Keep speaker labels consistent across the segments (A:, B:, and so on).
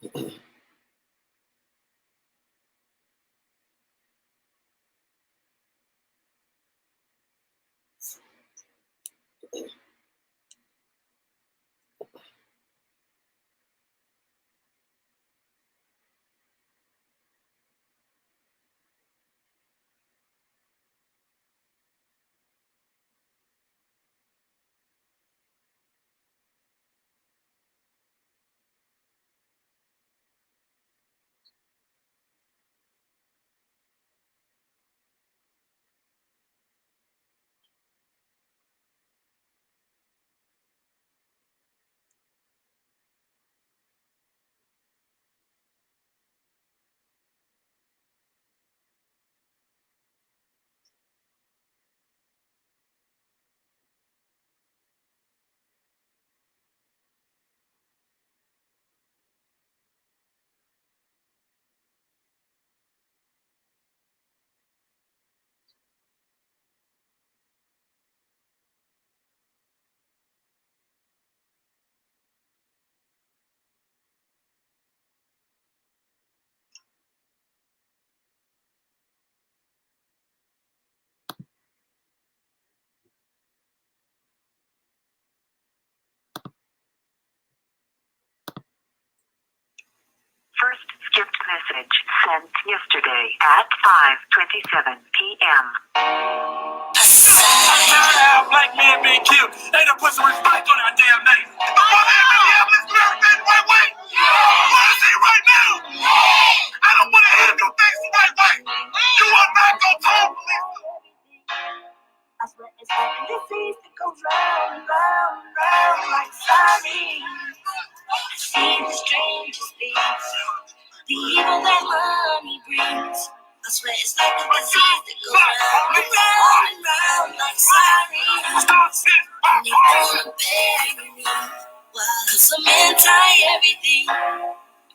A: First skipped message sent yesterday at 5:27 p.m. Our black man being killed. They done put some respect on our damn name. The woman in Minneapolis murdered white white. You want to see it right now? I don't want to have your face the white white. You are not going to talk police. I swear it's like a disease that goes round and round and round like sirens. I see the strangest things, the evil that money brings. I swear it's like a disease that goes round and round and round like sirens. And they wanna bury me while I'm anti-everything.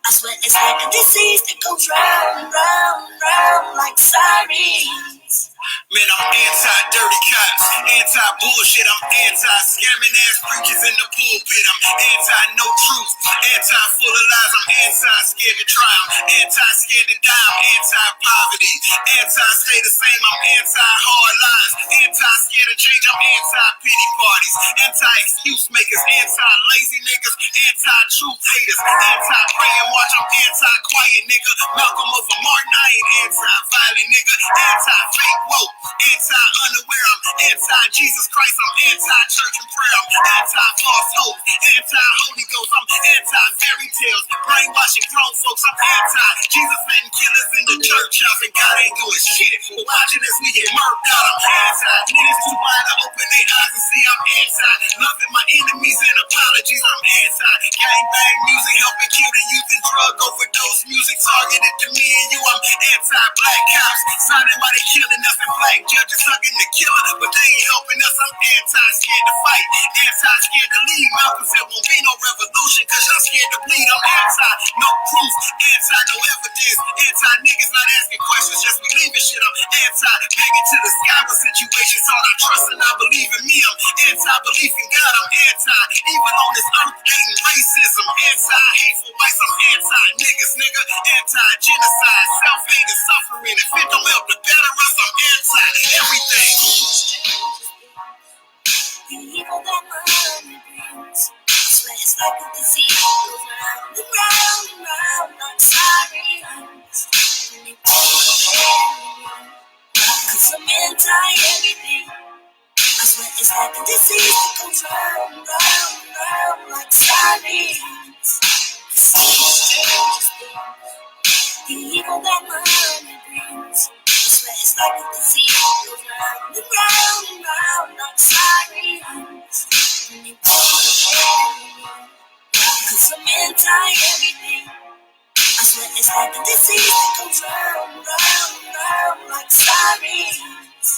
A: I swear it's like a disease that goes round and round and round like sirens. Man, I'm anti-dirty cops, anti-bullshit, I'm anti-scamming ass preachers in the pulpit, I'm anti-no truth, anti-full of lies, I'm anti-scared to try, I'm anti-scared to die, I'm anti-poverty, anti-stay the same, I'm anti-hard lies, anti-scared to change, I'm anti-pity parties, anti-excuse makers, anti-lazy niggas, anti-truth haters, anti-praying watch, I'm anti-quiet nigga, Malcolm over Martin, I ain't anti-violent nigga, anti-fake woke, anti-unaware, I'm anti-Jesus Christ, I'm anti-church and prayer, I'm anti-false hope, anti-Holy Ghost, I'm anti-fairy tales, brainwashing grown folks, I'm anti-Jesus letting killers in the church house, and God ain't doing shit, but watching as we get murked out, I'm anti-niggas too blind to open their eyes and see, I'm anti-loving my enemies and apologies, I'm anti-gangbang music, helping kill the youth and drug overdose music targeted to me and you, I'm anti-black cops, signing why they killing us, and black judges hugging the killer, but they ain't helping us, I'm anti-scared to fight, anti-scared to lead, Malcolm said won't be no revolution, cause y'all scared to bleed, I'm anti-no proof, anti-no evidence, anti-niggas not asking questions, just believing shit, I'm anti-begging to the sky with situations, all I trust and I believe in me, I'm anti-belief in God, I'm anti-evil on this earth, hating racism, anti-hateful whites, I'm anti-niggas, nigga, anti-genocide, self-hate and suffering, if it don't help the better us, I'm anti-everything. The evil that money brings, I swear it's like a disease that goes round and round and round like sirens. And they wanna bury me, cause I'm anti-everything. I swear it's like a disease that goes round and round and round like sirens. I see the strangest things, the evil that money brings. I swear it's like a disease that goes round and round and round like sirens. And they wanna bury me, cause I'm anti-everything. I swear it's like a disease that goes round and round and round like sirens.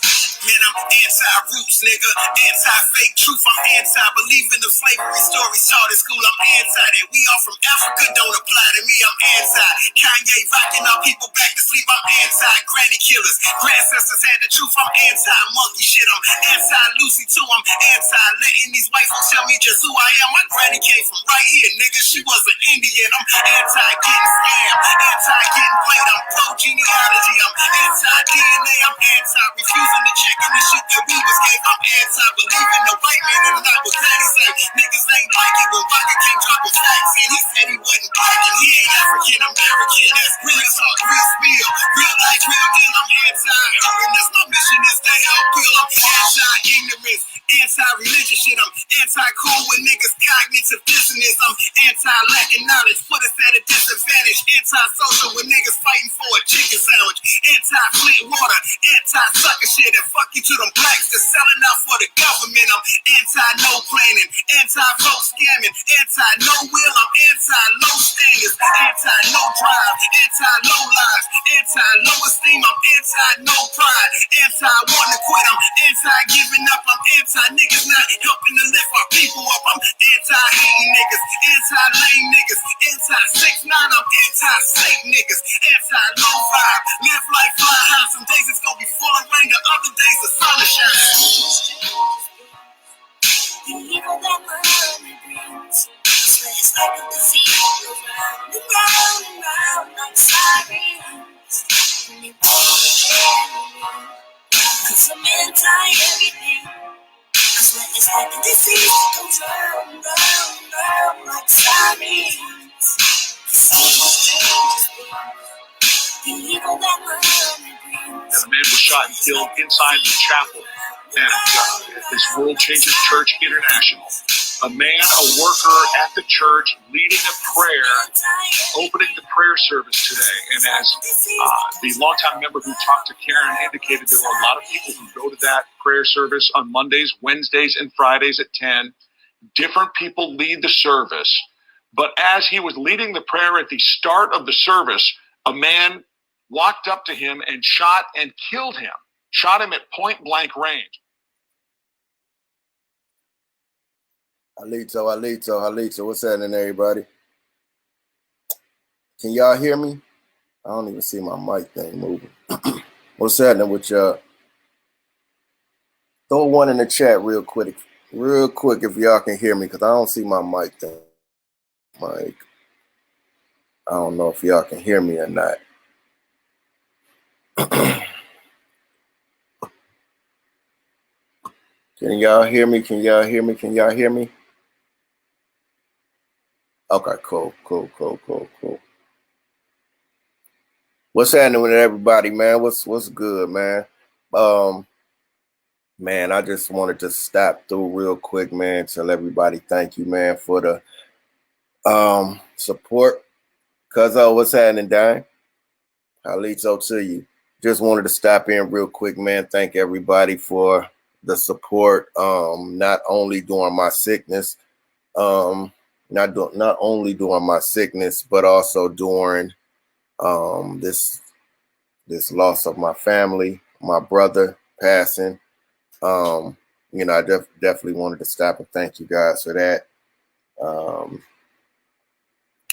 A: Man, I'm Anti-roots, nigga. Anti-fake truth. I'm anti-believe in the slavery stories taught in school. I'm anti that. We all from Africa, don't apply to me. I'm anti. Kanye rocking our people back to sleep. I'm anti-granny killers. Grandcestors had the truth. I'm anti-monkey shit. I'm anti-Lucy too. I'm anti-letting these white folks tell me just who I am. My granny came from right here, nigga. She was an Indian. I'm anti-getting scammed. Anti-getting played. I'm pro-genealogy. I'm anti-DNA. I'm anti-refusing to check in the shit that we was gave. I'm anti-believing the white man and not what Granny say. Niggas ain't like it when Waka came dropping facts in. He said he wasn't black and he ain't African American. That's real talk, real spill. Real life, real deal. I'm anti-hurting. That's my mission is to help heal. I'm anti-ignorance. Anti-religious shit. I'm anti-cool with niggas cognitive dissonance. I'm anti-lacking knowledge. Put us at a disadvantage. Anti-social with niggas fighting for a chicken sandwich. Anti-flint water. Anti-sucker shit. And fuck you to them blacks that's selling out for the government. I'm anti-no planning. Anti-vote scamming. Anti-no will. I'm anti-low standards. Anti-no drive. Anti-low lives. Anti-low esteem. I'm anti-no pride. Anti-want to quit. I'm anti-giving up. I'm anti-niggas not helping to lift our people up. I'm anti-hating niggas. Anti-lame niggas. Anti-6ix9ine. I'm anti-safe niggas. Anti-low vibe. Live life fly high. Some days it's gonna be full of rain. The other days the sun will shine. The evil that money brings. It's like a disease. Round and round and round like sirens. And it won't cause I'm anti-everything. I swear it's like a disease. Goes round, round, round like sirens. This evil changes things. The evil that money brings.
B: And a man was shot and killed inside the chapel at this World Changers Church International. A man, a worker at the church, leading a prayer, opening the prayer service today. And as the longtime member who talked to Karen indicated, there were a lot of people who go to that prayer service on Mondays, Wednesdays, and Fridays at 10. Different people lead the service. But as he was leading the prayer at the start of the service, a man walked up to him and shot and killed him. Shot him at point blank range.
C: Alito. What's happening, everybody? Can y'all hear me? I don't even see my mic thing moving. What's happening with y'all? Throw one in the chat real quick if y'all can hear me, because I don't see my mic thing. I don't know if y'all can hear me or not. Can y'all hear me? Okay, cool. What's happening with everybody, man? What's good, man? Man, I just wanted to stop through real quick, man. Tell everybody thank you, man, for the support. Cuzzo, what's happening, Dime? Alito to you. Just wanted to stop in real quick, man. Thank everybody for the support. Not only during my sickness, but also during this loss of my family, my brother passing. I definitely wanted to stop and thank you guys for that.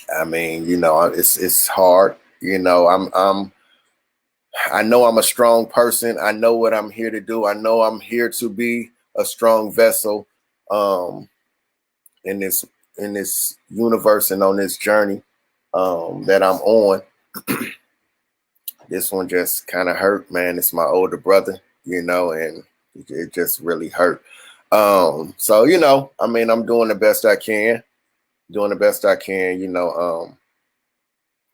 C: It's hard. I know I'm a strong person. I know what I'm here to do. I know I'm here to be a strong vessel in this universe and on this journey that I'm on. This one just kind of hurt, man. It's my older brother, and it just really hurt. I'm doing the best I can.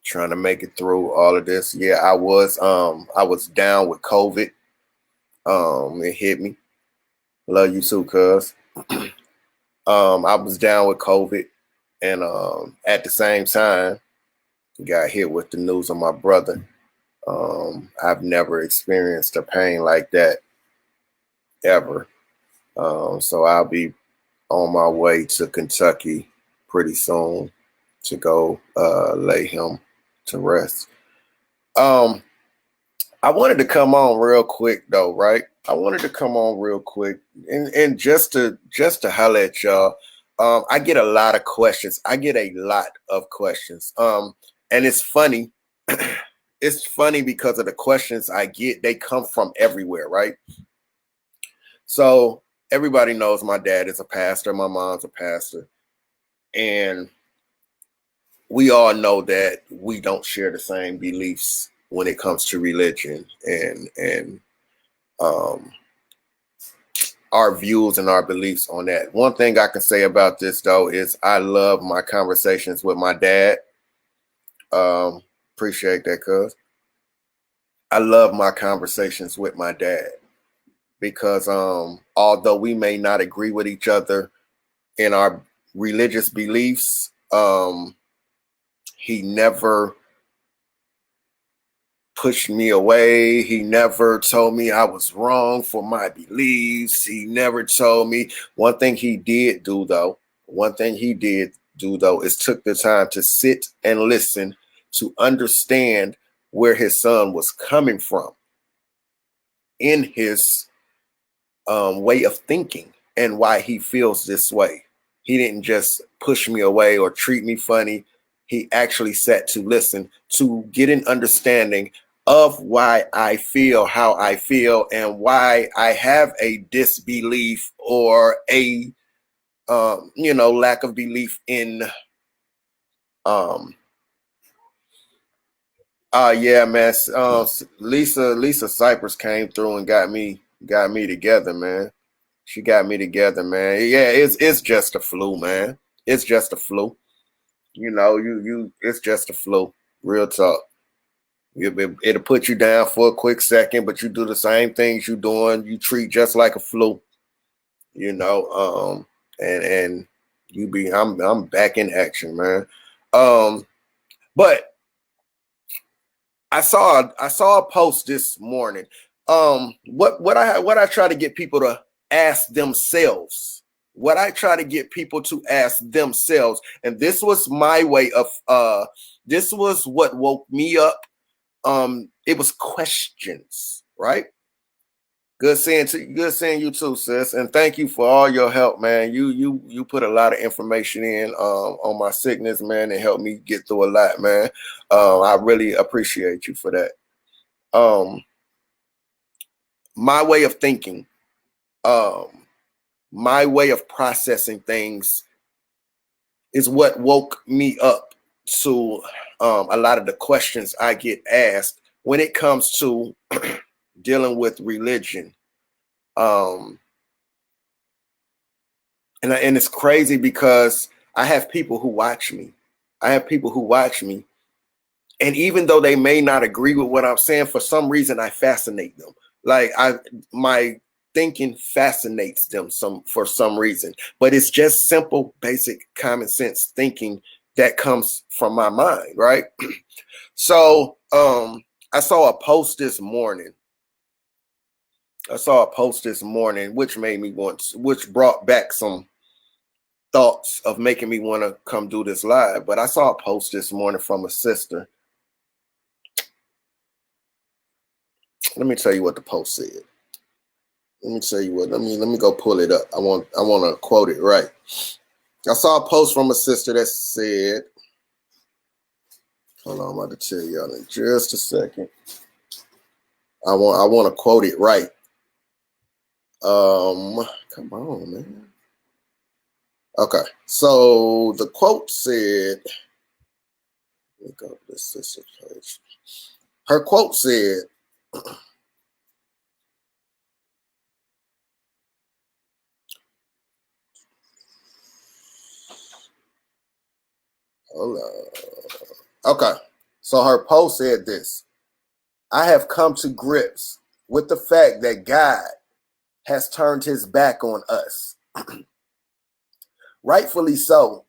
C: Trying to make it through all of this. Yeah, I was down with COVID. It hit me. Love you too, cuz. I was down with COVID, and at the same time, got hit with the news of my brother. I've never experienced a pain like that ever. So I'll be on my way to Kentucky pretty soon to go lay him to rest. I wanted to come on real quick though, right? I wanted to come on real quick and just to holler at y'all. I get a lot of questions. I get a lot of questions. And it's funny. It's funny because of the questions I get. They come from everywhere, right? So everybody knows my dad is a pastor. My mom's a pastor. And we all know that we don't share the same beliefs when it comes to religion and our views and our beliefs on that. One thing I can say about this though is I love my conversations with my dad. Appreciate that, cuz. I love my conversations with my dad because although we may not agree with each other in our religious beliefs, he never pushed me away. He never told me I was wrong for my beliefs. He never told me. One thing he did do though is took the time to sit and listen to understand where his son was coming from in his way of thinking and why he feels this way. He didn't just push me away or treat me funny. He actually sat to listen to get an understanding of why I feel how I feel and why I have a disbelief or a lack of belief in yeah, man. Lisa Cypress came through and got me together, man. She got me together, man. Yeah, it's just a flu, man. It's just a flu. It's just a flu. Real talk. It'll put you down for a quick second, but you do the same things you doing. You treat just like a flu, and I'm back in action, man. But I saw a post this morning. What I try to get people to ask themselves. What I try to get people to ask themselves, and this was my way of this was what woke me up. It was questions, right? Good seeing you too, sis. And thank you for all your help, man. You put a lot of information in on my sickness, man, and helped me get through a lot, man. I really appreciate you for that. My way of thinking, my way of processing things is what woke me up to a lot of the questions I get asked when it comes to dealing with religion. And it's crazy because I have people who watch me. And even though they may not agree with what I'm saying, for some reason I fascinate them. Like my thinking fascinates them for some reason. But it's just simple, basic, common sense thinking that comes from my mind, right? So I saw a post this morning. Which brought back some thoughts of making me want to come do this live. But I saw a post this morning from a sister. Let me tell you what the post said. Let me go pull it up. I want to quote it right. I saw a post from a sister that said, hold on, I'm about to tell y'all in just a second. I want to quote it right. Come on, man. Okay, so the quote said, let me go to this sister's page. Her quote said, hold on. Okay, so her post said this: I have come to grips with the fact that God has turned his back on us. Rightfully so,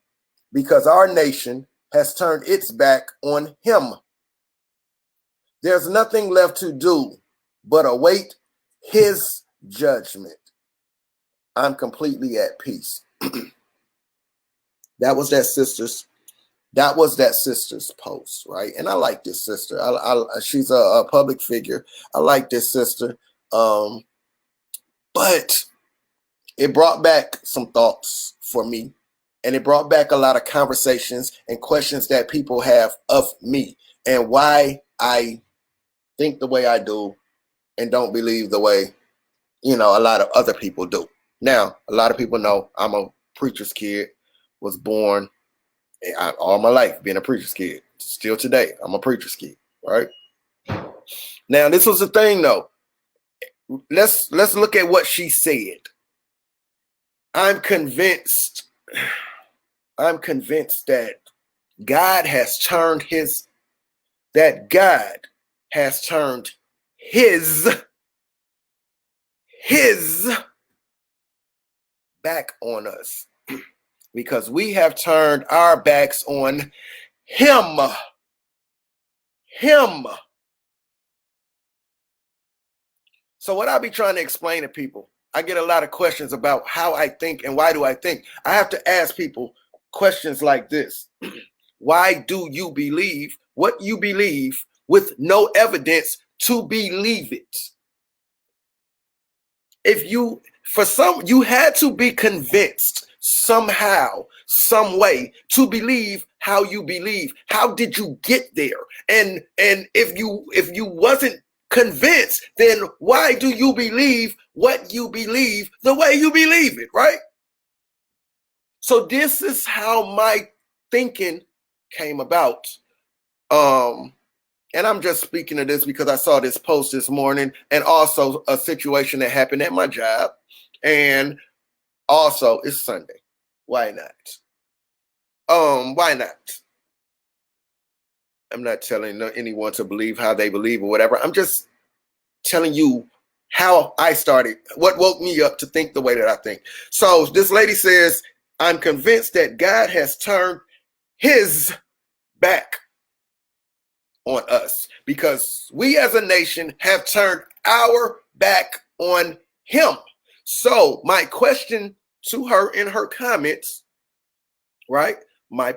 C: because our nation has turned its back on him. There's nothing left to do but await his judgment. I'm completely at peace. That was that sister's That was that sister's post, right? And I like this sister. She's a public figure. I like this sister. But it brought back some thoughts for me. And it brought back a lot of conversations and questions that people have of me and why I think the way I do and don't believe the way, a lot of other people do. Now, a lot of people know I'm a preacher's kid, was born all my life being a preacher's kid. Still today, I'm a preacher's kid, right? Now, this was the thing, though. Let's look at what she said. I'm convinced that God has turned his back on us because we have turned our backs on him. So what I be trying to explain to people, I get a lot of questions about how I think and why do I think. I have to ask people questions like this. Why do you believe what you believe with no evidence to believe it? You had to be convinced somehow, some way to believe how you believe. How did you get there? And if you wasn't convinced, then why do you believe what you believe the way you believe it, right? So this is how my thinking came about. And I'm just speaking of this because I saw this post this morning and also a situation that happened at my job. And also it's Sunday. Why not? Why not? I'm not telling anyone to believe how they believe or whatever. I'm just telling you how I started, what woke me up to think the way that I think. So this lady says, I'm convinced that God has turned his back on us because we as a nation have turned our back on him. So my question to her in her comments, right? My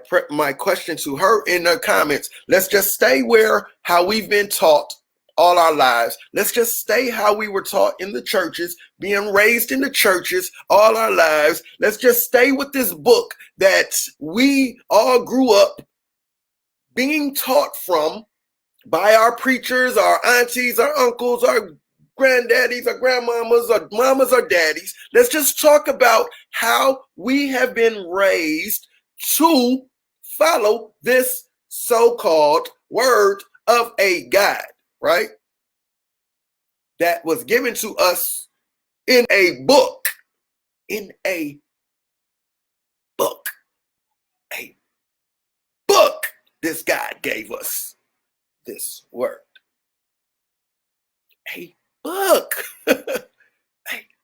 C: question to her in her comments, let's just stay how we've been taught all our lives. Let's just stay how we were taught in the churches, being raised in the churches all our lives. Let's just stay with this book that we all grew up being taught from by our preachers, our aunties, our uncles, our granddaddies, our grandmamas, our mamas, our daddies. Let's just talk about how we have been raised to follow this so-called word of a God, right? That was given to us in a book. In a book. A book. This God gave us this word. A book. A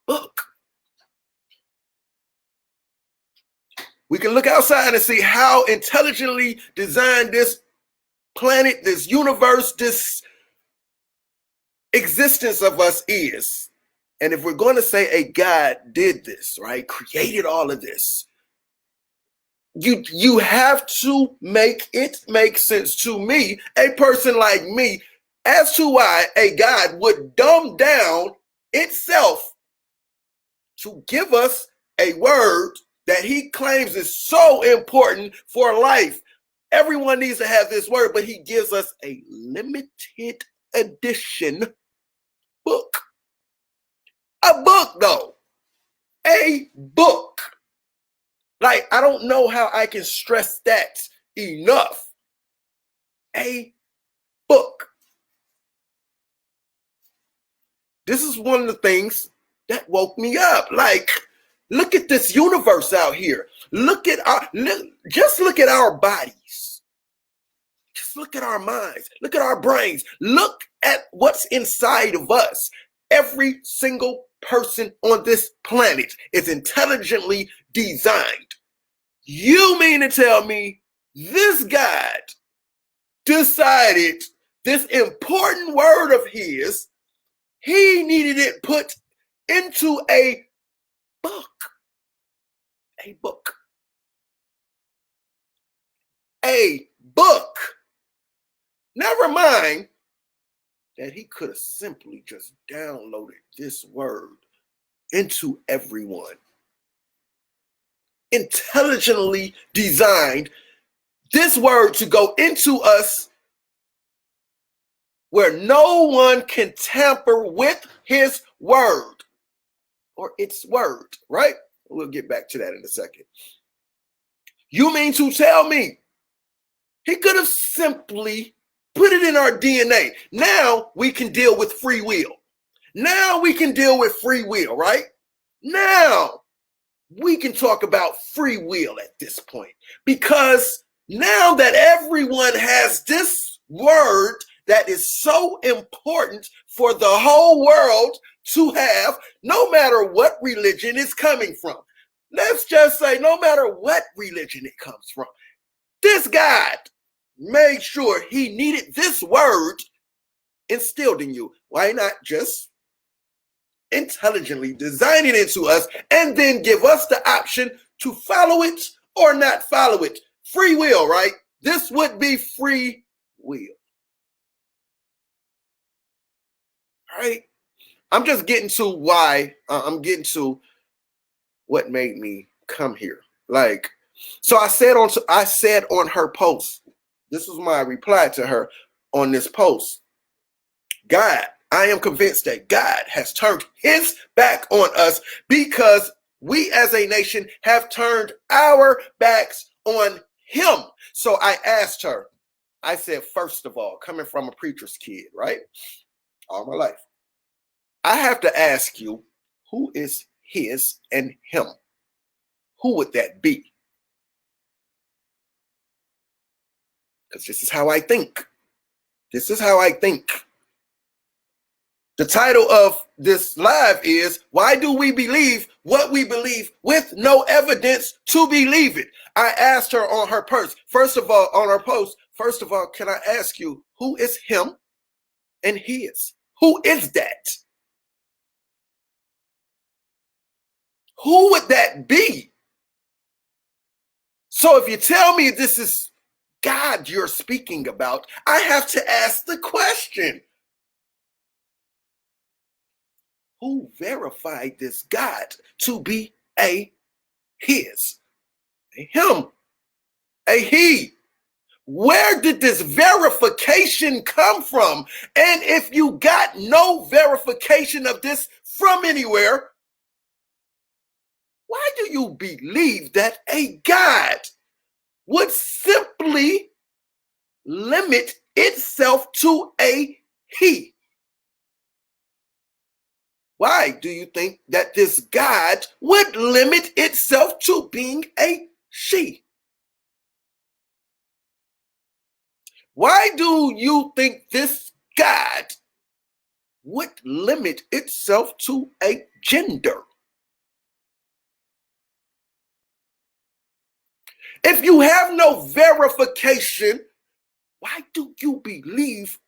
C: book. We can look outside and see how intelligently designed this planet, this universe, this existence of us is. And if we're going to say a God did this, right, created all of this, you have to make it make sense to me, a person like me, as to why a God would dumb down itself to give us a word that he claims is so important for life. Everyone needs to have this word, but he gives us a limited edition book. A book, though. A book. Like, I don't know how I can stress that enough. A book. This is one of the things that woke me up. Like, look at this universe out here. Just look at our bodies. Just look at our minds. Look at our brains. Look at what's inside of us. Every single person on this planet is intelligently designed. You mean to tell me this God decided this important word of his, he needed it put into a book. A book. a book. Never mind that he could have simply just downloaded this word into everyone. Intelligently designed this word to go into us where no one can tamper with his word or its word, right? We'll get back to that in a second. You mean to tell me he could have simply put it in our DNA? Now we can deal with free will. Now we can deal with free will, right? Now we can talk about free will at this point, because now that everyone has this word that is so important for the whole world to have, no matter what religion it's coming from. Let's just say no matter what religion it comes from. This God made sure he needed this word instilled in you. Why not just intelligently design it into us and then give us the option to follow it or not follow it? Free will, right? This would be free will. All right? I'm just getting to why I'm getting to what made me come here. Like, so I said on her post, this was my reply to her on this post. God, I am convinced that God has turned his back on us because we as a nation have turned our backs on him. So I asked her, I said, first of all, coming from a preacher's kid, right? All my life, I have to ask you, who is his and him? Who would that be? Because this is how I think. This is how I think. The title of this live is, why do we believe what we believe with no evidence to believe it? I asked her on her post, first of all, can I ask you, who is him and his? Who is that? Who would that be? So if you tell me this is God you're speaking about, I have to ask the question. Who verified this God to be a his, a him, a he? Where did this verification come from? And if you got no verification of this from anywhere, why do you believe that a God would simply limit itself to a he? Why do you think that this God would limit itself to being a she? Why do you think this God would limit itself to a gender? If you have no verification, why do you believe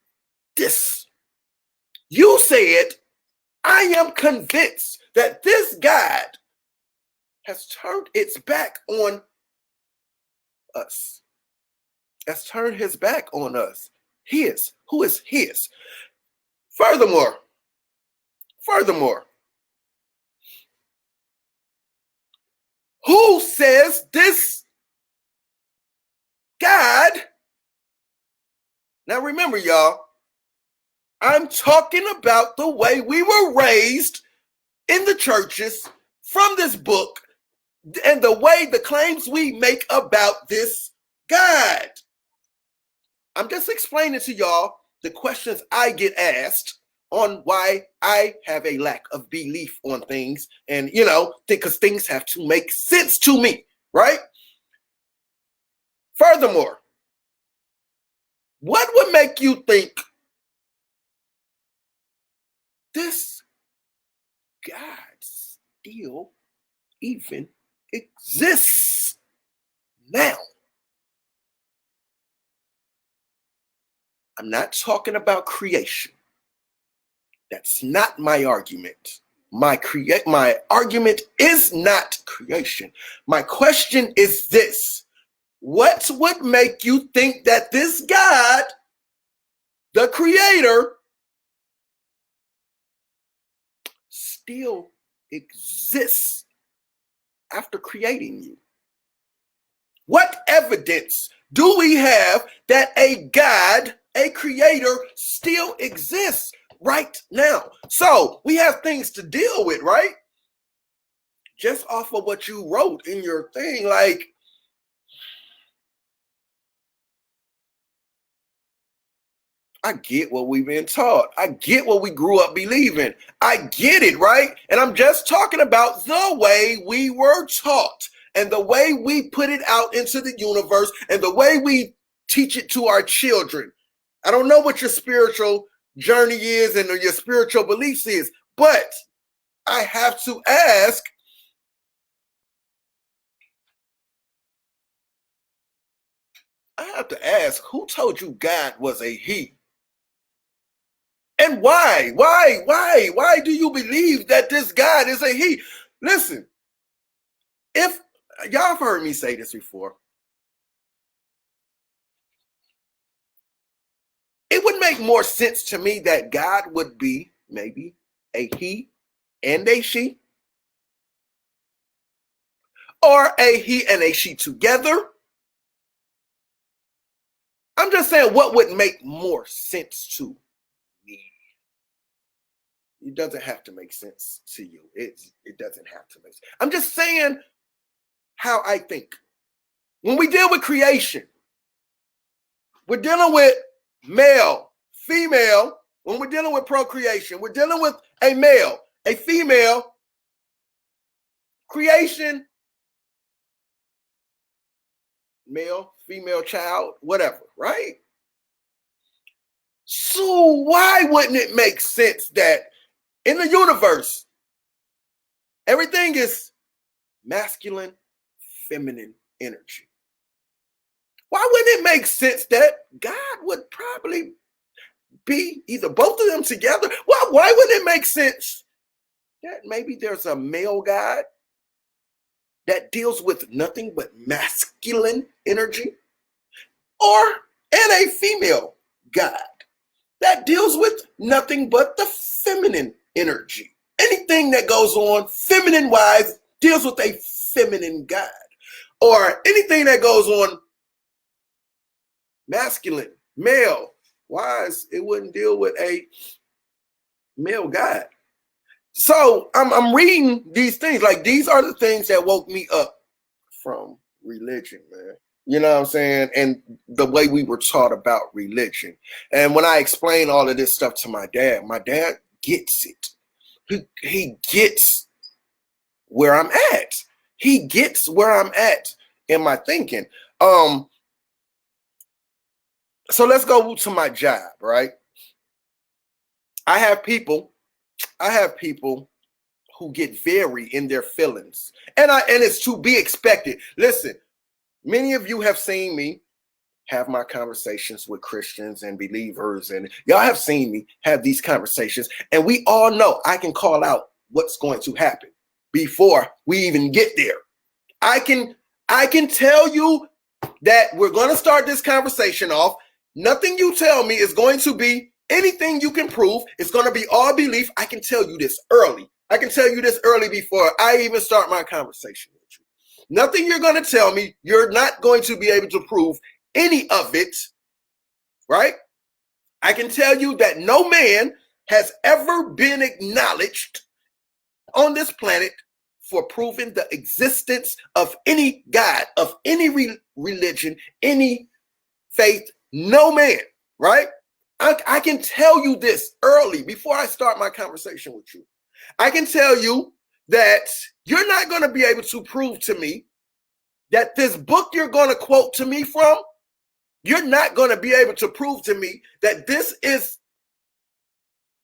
C: this? You said, I am convinced that this God has turned its back on us. Has turned his back on us. His. Who is his? Furthermore, who says this God? Now remember, y'all, I'm talking about the way we were raised in the churches from this book and the way the claims we make about this God. I'm just explaining to y'all the questions I get asked on why I have a lack of belief on things, and because things have to make sense to me, right? Furthermore, what would make you think this God still even exists now? I'm not talking about creation. That's not my argument. My argument is not creation. My question is this: What would make you think that this God, the creator, still exists after creating you? What evidence do we have that a God, a creator, still exists right now? So we have things to deal with, right? Just off of what you wrote in your thing, like, I get what we've been taught. I get what we grew up believing. I get it, right? And I'm just talking about the way we were taught and the way we put it out into the universe and the way we teach it to our children. I don't know what your spiritual journey is and your spiritual beliefs is, but I have to ask, who told you God was a he? And why? Why do you believe that this God is a he? Listen, if y'all have heard me say this before, it would make more sense to me that God would be maybe a he and a she, or a he and a she together. I'm just saying, what would make more sense to me? It doesn't have to make sense to you. It doesn't have to make sense. I'm just saying how I think. When we deal with creation, we're dealing with male, female. When we're dealing with procreation, we're dealing with a male, a female, creation, male, female, child, whatever, right? So why wouldn't it make sense that in the universe, everything is masculine, feminine energy? Why wouldn't it make sense that God would probably be either both of them together? Well, why wouldn't it make sense that maybe there's a male God that deals with nothing but masculine energy, and a female God that deals with nothing but the feminine energy? Anything that goes on feminine wise deals with a feminine God, or anything that goes on masculine, male wise, it wouldn't deal with a male God. So I'm reading these things, like these are the things that woke me up from religion, man. You know what I'm saying? And the way we were taught about religion. And when I explain all of this stuff to my dad gets it. He gets where I'm at. He gets where I'm at in my thinking. So let's go to my job, right? I have people who get very in their feelings. And it's to be expected. Listen, many of you have seen me have my conversations with Christians and believers, and y'all have seen me have these conversations, and we all know I can call out what's going to happen before we even get there. I can tell you that we're going to start this conversation off. Nothing you tell me is going to be anything you can prove. It's going to be all belief. I can tell you this early. I can tell you this early before I even start my conversation with you. Nothing you're going to tell me, you're not going to be able to prove any of it, right? I can tell you that no man has ever been acknowledged on this planet for proving the existence of any God, of any religion, any faith. No man, right? I can tell you this early before I start my conversation with you. I can tell you that you're not going to be able to prove to me that this book you're going to quote to me from, you're not going to be able to prove to me that this is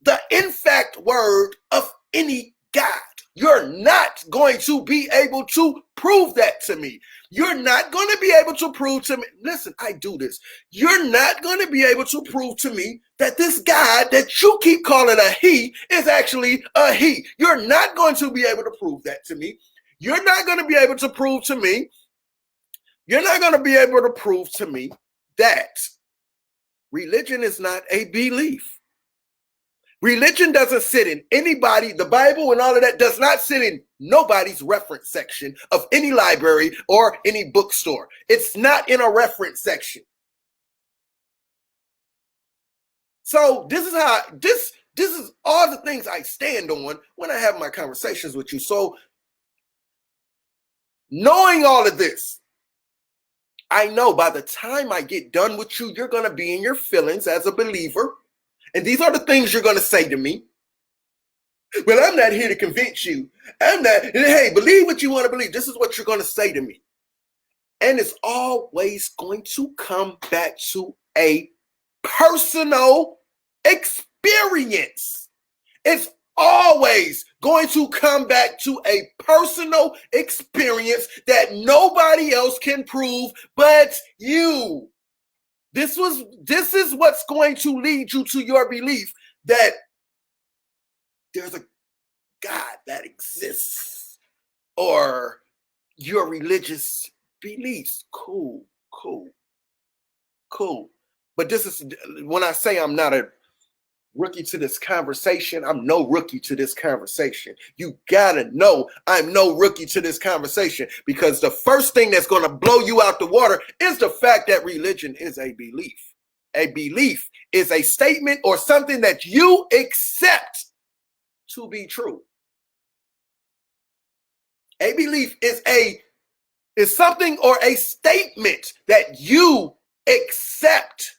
C: the in fact word of any God. You're not going to be able to prove that to me. You're not going to be able to prove to me. Listen, I do this. You're not going to be able to prove to me that this God that you keep calling a he is actually a he. You're not going to be able to prove that to me. You're not going to be able to prove to me You're not going to be able to prove to me that religion is not a belief. Religion doesn't sit in anybody, the Bible and all of that does not sit in nobody's reference section of any library or any bookstore. It's not in a reference section. So this is how, this is all the things I stand on when I have my conversations with you. So knowing all of this, I know by the time I get done with you, you're going to be in your feelings as a believer. And these are the things you're going to say to me. Well, I'm not here to convince you. I'm not, hey, believe what you want to believe. This is what you're going to say to me. And it's always going to come back to a personal experience. It's always going to come back to a personal experience that nobody else can prove but you. This is what's going to lead you to your belief that there's a God that exists, or your religious beliefs. Cool. But this is when I say I'm not a rookie to this conversation. I'm no rookie to this conversation. You gotta know I'm no rookie to this conversation, because the first thing that's going to blow you out the water is the fact that religion is a belief. A belief is a statement or something that you accept to be true. A belief is something or a statement that you accept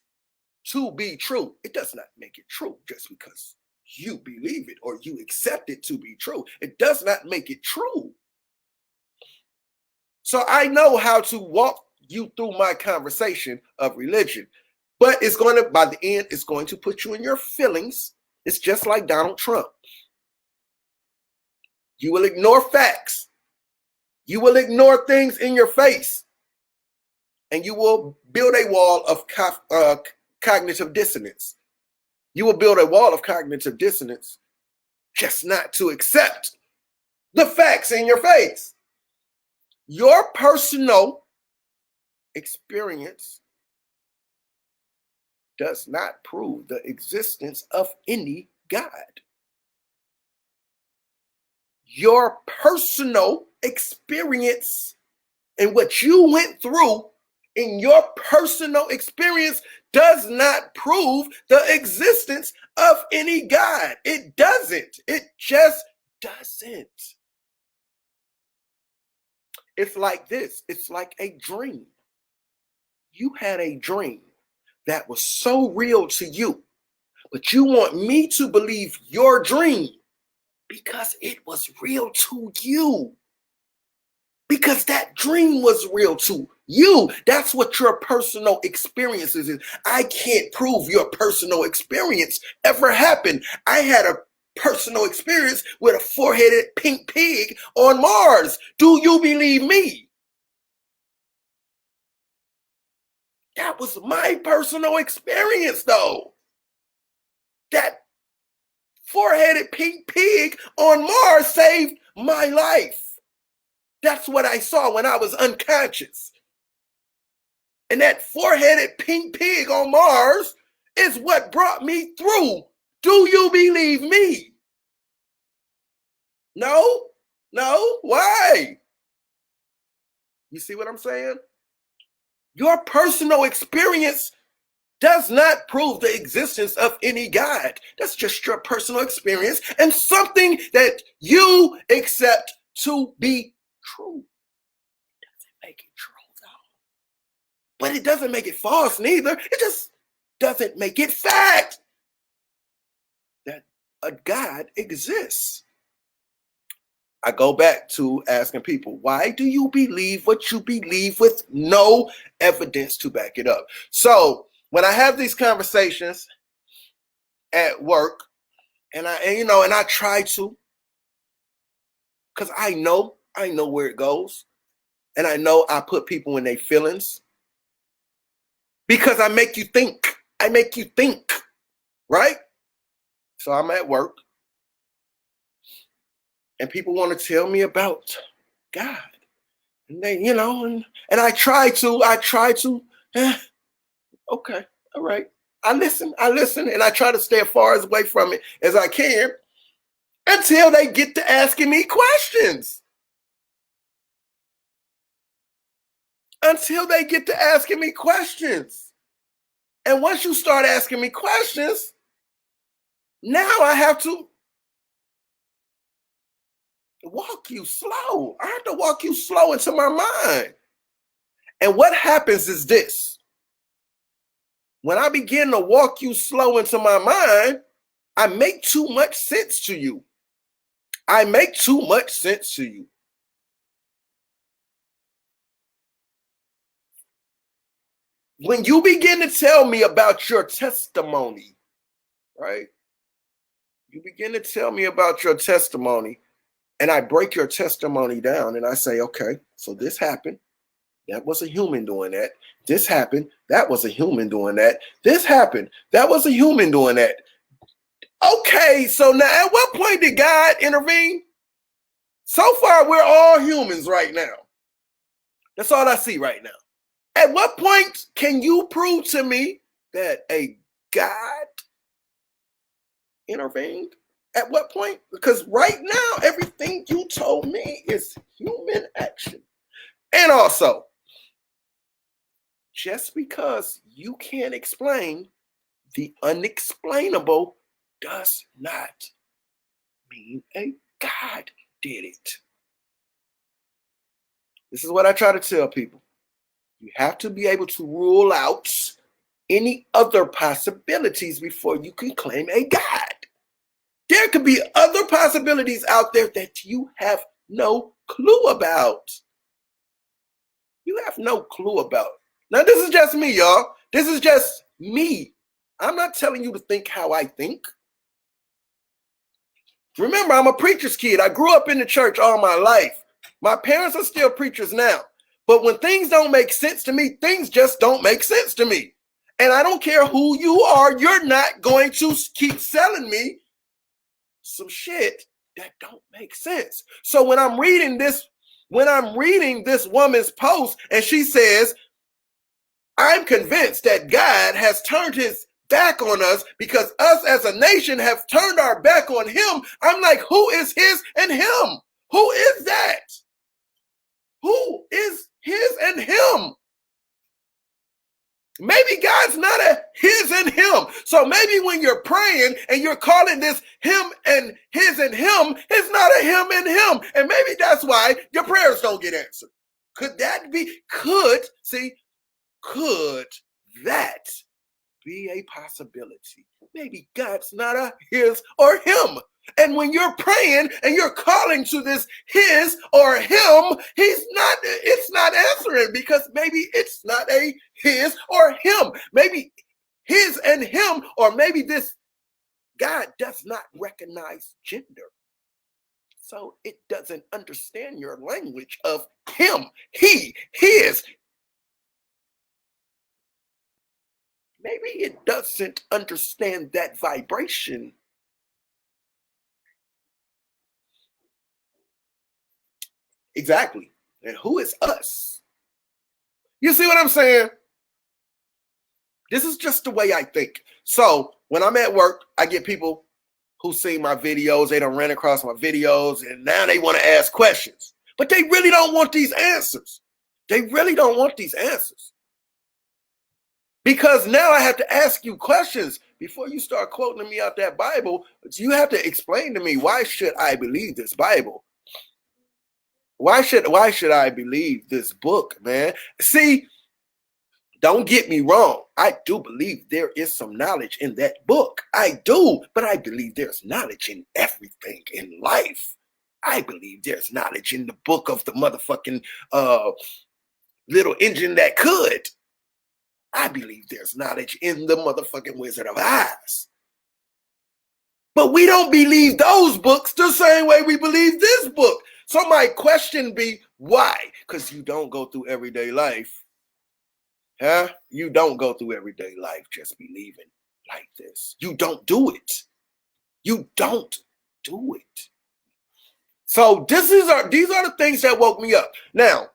C: to be true. It does not make it true just because you believe it or you accept it to be true. It does not make it true. So I know how to walk you through my conversation of religion, but it's going to, by the end, it's going to put you in your feelings. It's just like Donald Trump. You will ignore facts. You will ignore things in your face, and you will build a wall of cognitive dissonance. You will build a wall of cognitive dissonance just not to accept the facts in your face. Your personal experience does not prove the existence of any God. Your personal experience and what you went through in your personal experience does not prove the existence of any God. It doesn't. It just doesn't. It's like this. It's like a dream. You had a dream that was so real to you, but you want me to believe your dream because it was real to you. Because that dream was real to you. That's what your personal experience is. I can't prove your personal experience ever happened. I had a personal experience with a four-headed pink pig on Mars. Do you believe me? That was my personal experience, though. That four-headed pink pig on Mars saved my life. That's what I saw when I was unconscious. And that four-headed pink pig on Mars is what brought me through. Do you believe me? No? Why? You see what I'm saying? Your personal experience does not prove the existence of any God. That's just your personal experience and something that you accept to be true. It doesn't make it true, though. But it doesn't make it false neither. It just doesn't make it fact that a God exists. I go back to asking people, why do you believe what you believe with no evidence to back it up? So when I have these conversations at work, and I try to, because I know where it goes, and I know I put people in their feelings, because I make you think. Right? So I'm at work, and people want to tell me about God. And they, you know, and I try to, okay, all right. I listen, and I try to stay as far away from it as I can until they get to asking me questions. Until they get to asking me questions. And once you start asking me questions, now I have to walk you slow. I have to walk you slow into my mind. And what happens is this. When I begin to walk you slow into my mind, I make too much sense to you. I make too much sense to you. When you begin to tell me about your testimony, right? You begin to tell me about your testimony, and I break your testimony down, and I say, okay, so this happened. That was a human doing that. This happened. That was a human doing that. This happened. That was a human doing that. Okay, so now at what point did God intervene? So far, we're all humans right now. That's all I see right now. At what point can you prove to me that a God intervened? At what point? Because right now, everything you told me is human action. And also, just because you can't explain the unexplainable does not mean a God did it. This is what I try to tell people. You have to be able to rule out any other possibilities before you can claim a God. There could be other possibilities out there that you have no clue about. You have no clue about. Now, this is just me, y'all. This is just me. I'm not telling you to think how I think. Remember, I'm a preacher's kid. I grew up in the church all my life. My parents are still preachers now. But when things don't make sense to me, things just don't make sense to me. And I don't care who you are, you're not going to keep selling me some shit that don't make sense. So when I'm reading this woman's post and she says, I'm convinced that God has turned his back on us because us as a nation have turned our back on him. I'm like, who is his and him? Who is that? Who is his and him? Maybe God's not a his and him. So maybe when you're praying and you're calling this him and his and him, it's not a him and him. And maybe that's why your prayers don't get answered. Could that be? Could that be a possibility? Maybe God's not a his or him. And when you're praying and you're calling to this his or him, it's not answering because maybe it's not a his or him. Maybe his and him, or maybe this God does not recognize gender. So it doesn't understand your language of him, he, his. Maybe it doesn't understand that vibration. Exactly. And who is us? You see what I'm saying? This is just the way I think. So when I'm at work, I get people who see my videos. They done ran across my videos and now they want to ask questions. But they really don't want these answers. They really don't want these answers. Because now I have to ask you questions before you start quoting me out that Bible. You have to explain to me, why should I believe this Bible? Why should I believe this book, man? See, don't get me wrong. I do believe there is some knowledge in that book. I do, but I believe there's knowledge in everything in life. I believe there's knowledge in the book of the motherfucking little engine that could. I believe there's knowledge in the motherfucking Wizard of Oz. But we don't believe those books the same way we believe this book. So my question be, why? Because you don't go through everyday life. Huh? You don't go through everyday life just believing like this. You don't do it. You don't do it. So these are the things that woke me up. Now,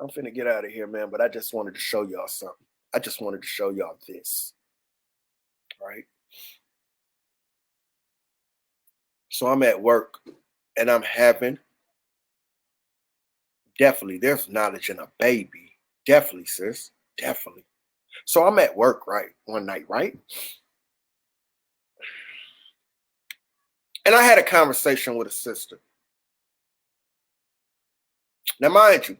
C: I'm finna get out of here, man. But I just wanted to show y'all something. I just wanted to show y'all this. Right? So I'm at work and I'm having, definitely, there's knowledge in a baby. Definitely, sis. Definitely. So I'm at work, right, one night, right? And I had a conversation with a sister. Now, mind you,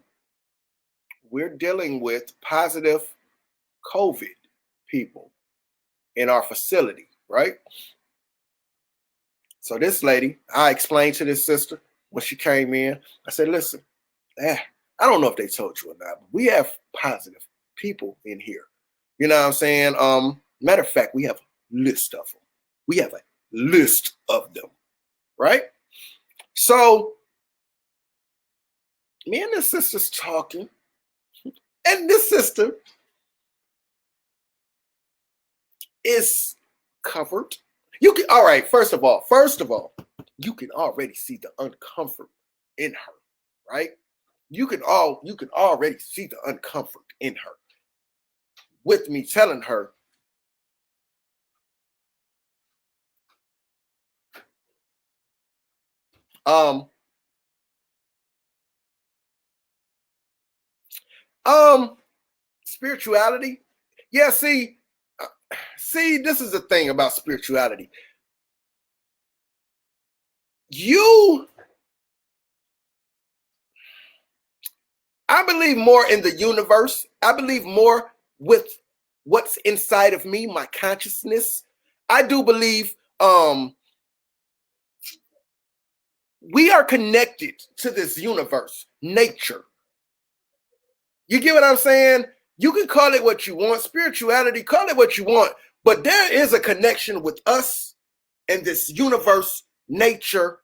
C: we're dealing with positive COVID people in our facility, right? So this lady, I explained to this sister when she came in, I said, listen, I don't know if they told you or not, but we have positive people in here. You know what I'm saying? Matter of fact, we have a list of them. We have a list of them, right? So me and this sister's talking, and this sister is covered. You can, all right, first of all, you can already see the uncomfort in her, right? You can already see the uncomfort in her with me telling her, spirituality. Yeah, see, this is the thing about spirituality. I believe more in the universe. I believe more with what's inside of me, my consciousness. I do believe we are connected to this universe, nature. You get what I'm saying? You can call it what you want, spirituality, call it what you want, but there is a connection with us and this universe, nature,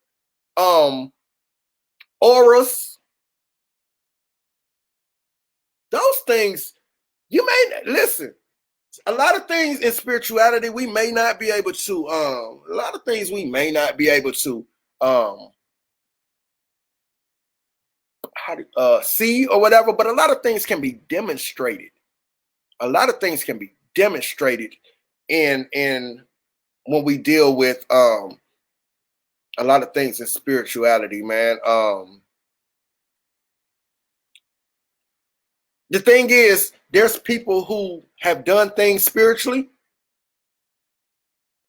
C: auras. Those things, you may listen. A lot of things in spirituality we may not be able to. See or whatever, but a lot of things can be demonstrated. A lot of things can be demonstrated in when we deal with a lot of things in spirituality, man. The thing is, there's people who have done things spiritually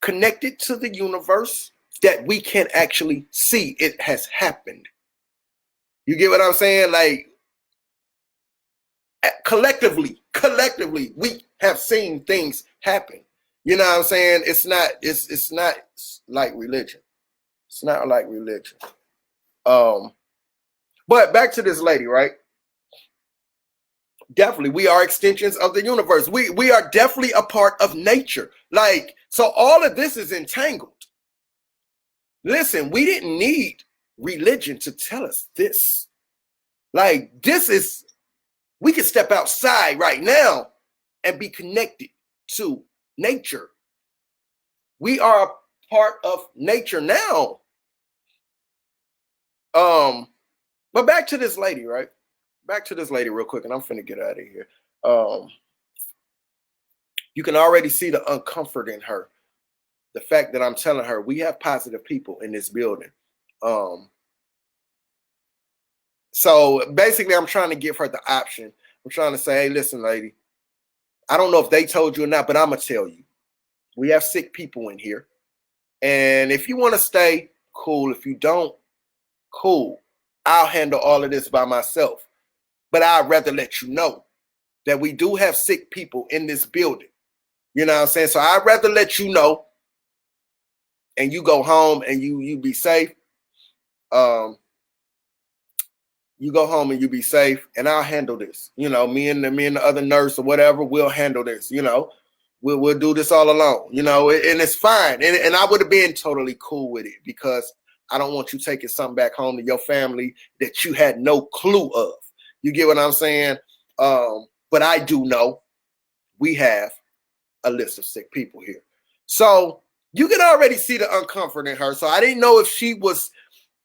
C: connected to the universe that we can actually see it has happened. You get what I'm saying? Like, collectively, we have seen things happen. You know what I'm saying? It's not like religion. It's not like religion. But back to this lady, right? Definitely, we are extensions of the universe. We are definitely a part of nature. Like, so all of this is entangled. Listen, we didn't need religion to tell us this. Like, we can step outside right now and be connected to nature. We are a part of nature now. But back to this lady, right? Back to this lady real quick, and I'm finna get out of here. You can already see the uncomfort in her. The fact that I'm telling her we have positive people in this building. So basically, I'm trying to give her the option. I'm trying to say, hey, listen, lady, I don't know if they told you or not, but I'm going to tell you. We have sick people in here. And if you want to stay, cool. If you don't, cool. I'll handle all of this by myself. But I'd rather let you know that we do have sick people in this building. You know what I'm saying? So I'd rather let you know and you go home and you be safe. You go home and you be safe, and I'll handle this. You know, me and the other nurse or whatever, we'll handle this. You know, we'll do this all alone. You know, and it's fine. And I would have been totally cool with it because I don't want you taking something back home to your family that you had no clue of. You get what I'm saying? But I do know we have a list of sick people here. So you can already see the uncomfort in her. So I didn't know if she was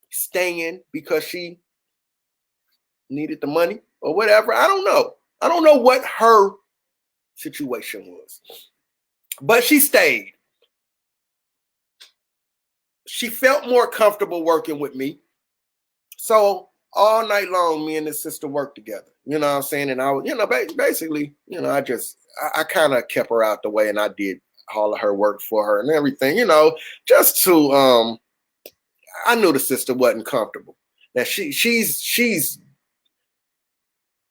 C: staying because she needed the money or whatever. I don't know. I don't know what her situation was. But she stayed. She felt more comfortable working with me. So all night long, me and this sister worked together. You know what I'm saying? And I was, basically, I kind of kept her out the way, and I did all of her work for her and everything, just to, I knew the sister wasn't comfortable. Now she's,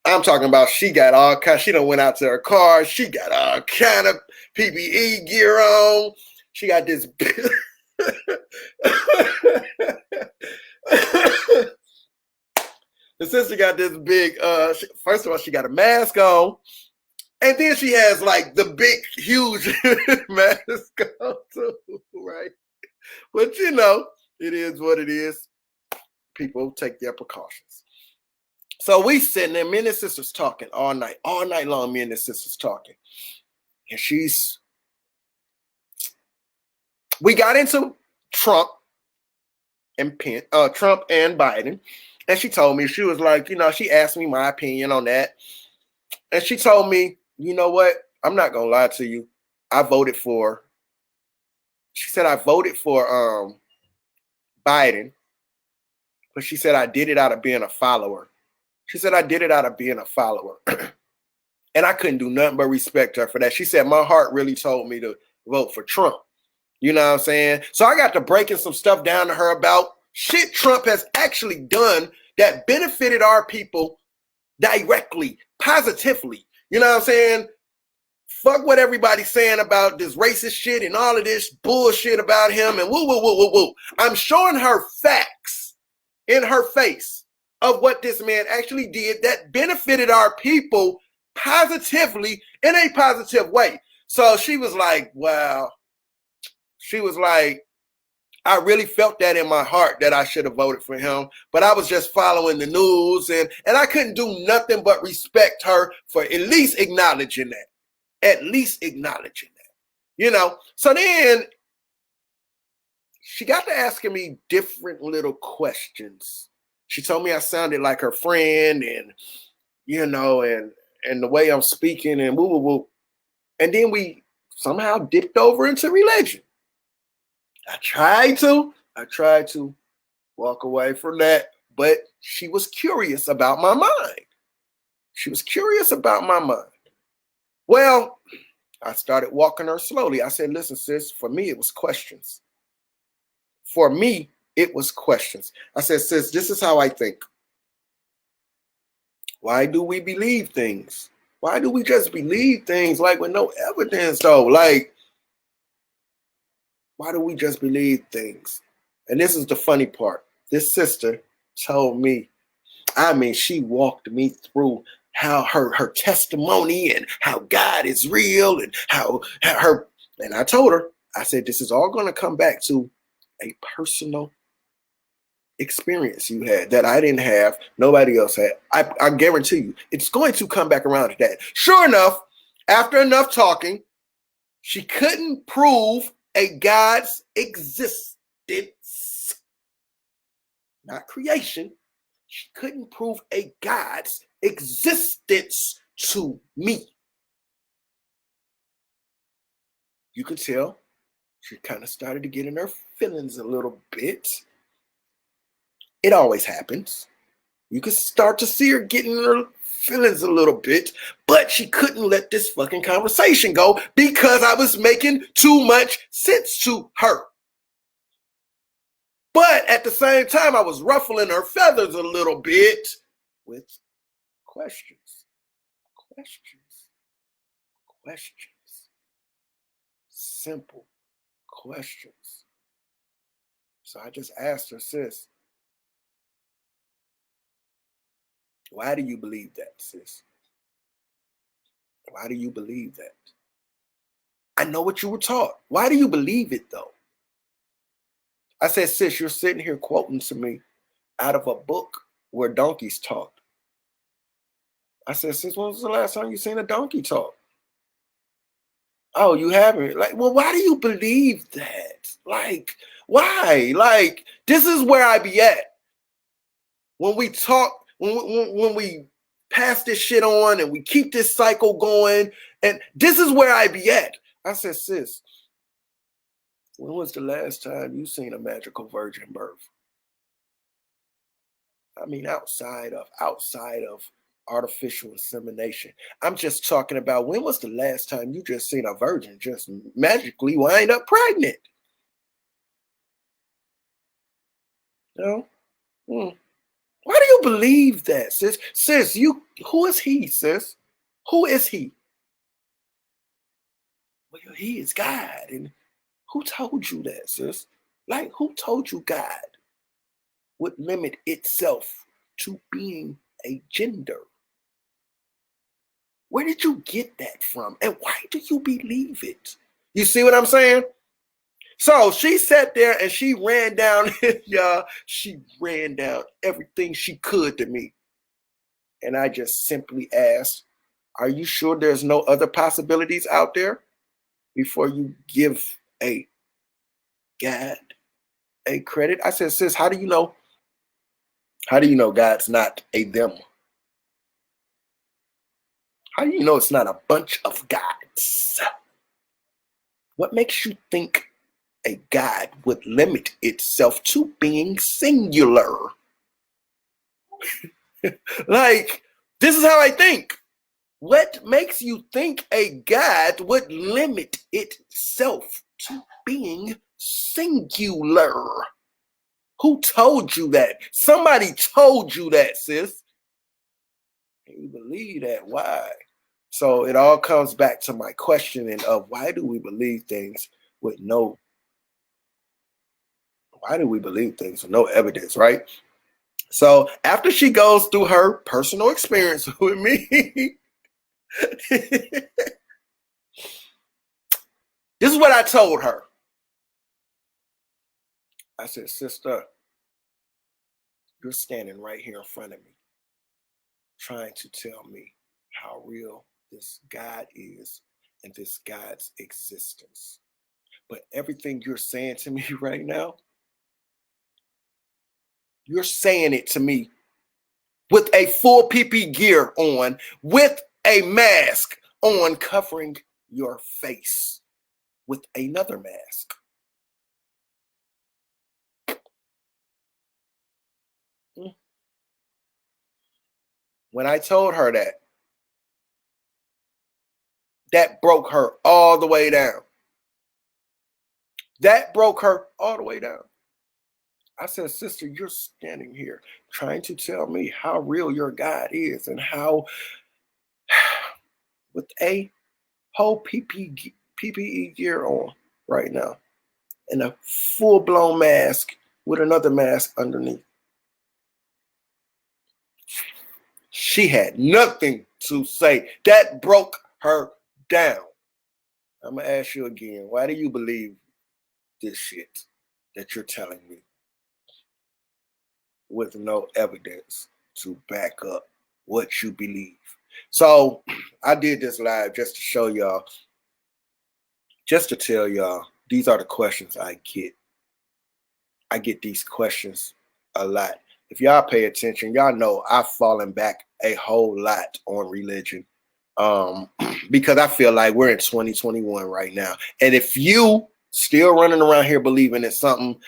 C: I'm talking about, she got all kind, she done went out to her car. She got all kind of PPE gear on. She got this the sister got this big, first of all, she got a mask on. And then she has like the big, huge mask on too, right? But it is what it is. People take their precautions. So we sitting there, me and the sisters talking all night long, me and the sisters talking. And we got into Trump and Biden. And she told me, she was like, she asked me my opinion on that. And she told me, you know what? I'm not going to lie to you. She said, I voted for Biden. But she said, I did it out of being a follower. She said, I did it out of being a follower. And I couldn't do nothing but respect her for that. She said, my heart really told me to vote for Trump. You know what I'm saying? So I got to breaking some stuff down to her about shit Trump has actually done that benefited our people directly, positively. You know what I'm saying? Fuck what everybody's saying about this racist shit and all of this bullshit about him and woo. I'm showing her facts in her face of what this man actually did that benefited our people positively in a positive way. So she was like, wow. She was like, I really felt that in my heart that I should have voted for him, but I was just following the news and I couldn't do nothing but respect her for at least acknowledging that. So then she got to asking me different little questions. She told me I sounded like her friend and the way I'm speaking and woo. And then we somehow dipped over into religion. I tried to walk away from that, but she was curious about my mind. Well, I started walking her slowly. I said, listen, sis, for me, it was questions. I said, sis, this is how I think. Why do we believe things? Why do we just believe things like with no evidence though? Like, why do we just believe things? And this is the funny part. This sister told me, she walked me through how her testimony and how God is real and how her, and I told her, I said, this is all going to come back to a personal experience you had that I didn't have, nobody else had. I guarantee you, it's going to come back around to that. Sure enough, after enough talking, she couldn't prove a God's existence, not creation. She couldn't prove a God's existence to me. You could tell she kind of started to get in her feelings a little bit. It always happens. You could start to see her getting in her feelings a little bit, but she couldn't let this fucking conversation go because I was making too much sense to her. But at the same time, I was ruffling her feathers a little bit with questions. Simple questions. So I just asked her, sis, why do you believe that, sis? Why do you believe that? I know what you were taught. Why do you believe it, though? I said, sis, you're sitting here quoting to me out of a book where donkeys talk. I said, sis, when was the last time you seen a donkey talk? Oh, you haven't? Like, well, why do you believe that? Like, why? Like, this is where I be at. When we talk, when we pass this shit on and we keep this cycle going. And this is where I be at. I said, sis, when was the last time you seen a magical virgin birth? I mean, outside of artificial insemination. I'm just talking about, when was the last time you just seen a virgin just magically wind up pregnant? No? Why do you believe that, sis? Sis, who is he, sis? Who is he? Well, he is God. And who told you that, sis? Like, who told you God would limit itself to being a gender? Where did you get that from? And why do you believe it? You see what I'm saying? So she sat there and she ran down, y'all, she ran down everything she could to me. And I just simply asked, are you sure there's no other possibilities out there before you give a God a credit? I said, sis, how do you know? How do you know God's not a them? How do you know it's not a bunch of gods? What makes you think a God would limit itself to being singular? Like, this is how I think. What makes you think a God would limit itself to being singular? Who told you that? Somebody told you that, sis. Can you believe that? Why? So it all comes back to my questioning of, why do we believe things with no evidence, right? So after she goes through her personal experience with me, this is what I told her. I said, sister, you're standing right here in front of me, trying to tell me how real this God is and this God's existence. But everything you're saying to me right now, you're saying it to me with a full PP gear on, with a mask on, covering your face with another mask. When I told her that, that broke her all the way down. That broke her all the way down. I said, sister, you're standing here trying to tell me how real your God is and with a whole PPE gear on right now and a full-blown mask with another mask underneath. She had nothing to say. That broke her down. I'm going to ask you again, why do you believe this shit that you're telling me with no evidence to back up what you believe? So I did this live just to show y'all, just to tell y'all, these are the questions I get. I get these questions a lot. If y'all pay attention, y'all know I've fallen back a whole lot on religion because I feel like we're in 2021 right now. And if you still running around here believing in something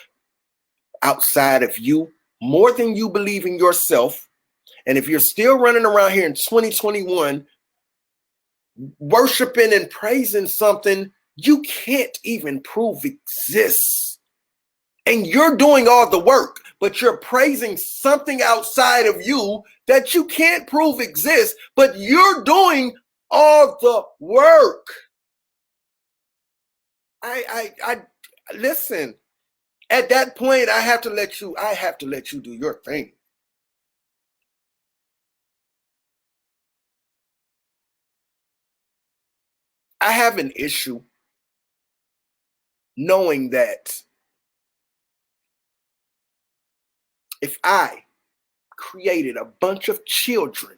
C: outside of you, more than you believe in yourself, and if you're still running around here in 2021 worshiping and praising something you can't even prove exists, and you're doing all the work, but you're praising something outside of you that you can't prove exists, but you're doing all the work. I listen, at that point, I have to let you do your thing. I have an issue knowing that if I created a bunch of children,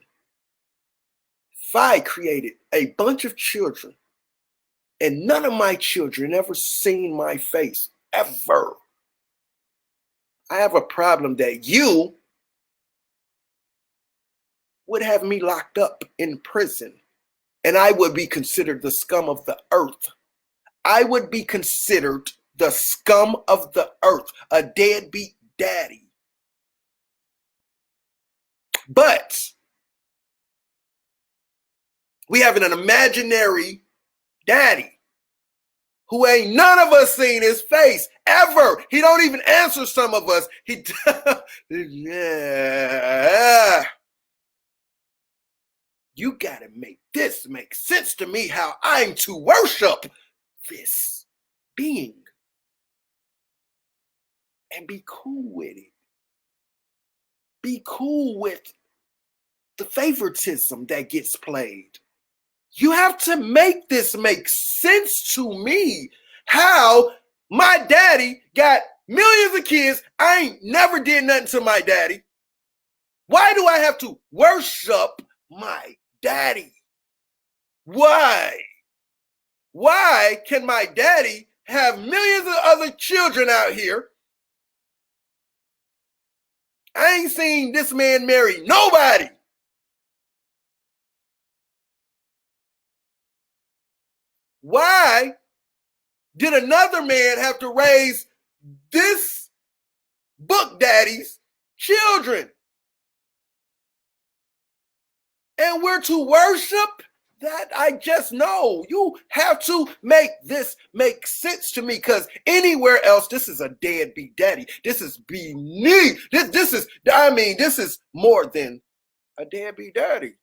C: and none of my children ever seen my face, ever, I have a problem that you would have me locked up in prison, and I would be considered the scum of the earth. I would be considered the scum of the earth, a deadbeat daddy. But we have an imaginary daddy who ain't none of us seen his face ever. He don't even answer some of us. Yeah. You gotta make this make sense to me, how I'm to worship this being and be cool with it. Be cool with the favoritism that gets played. You have to make this make sense to me, how my daddy got millions of kids. I ain't never did nothing to my daddy. Why do I have to worship my daddy? Why? Why can my daddy have millions of other children out here? I ain't seen this man marry nobody. Why did another man have to raise this book daddy's children? And we're to worship that? I just know. You have to make this make sense to me, because anywhere else, this is a deadbeat daddy. This is beneath. This is more than a deadbeat daddy.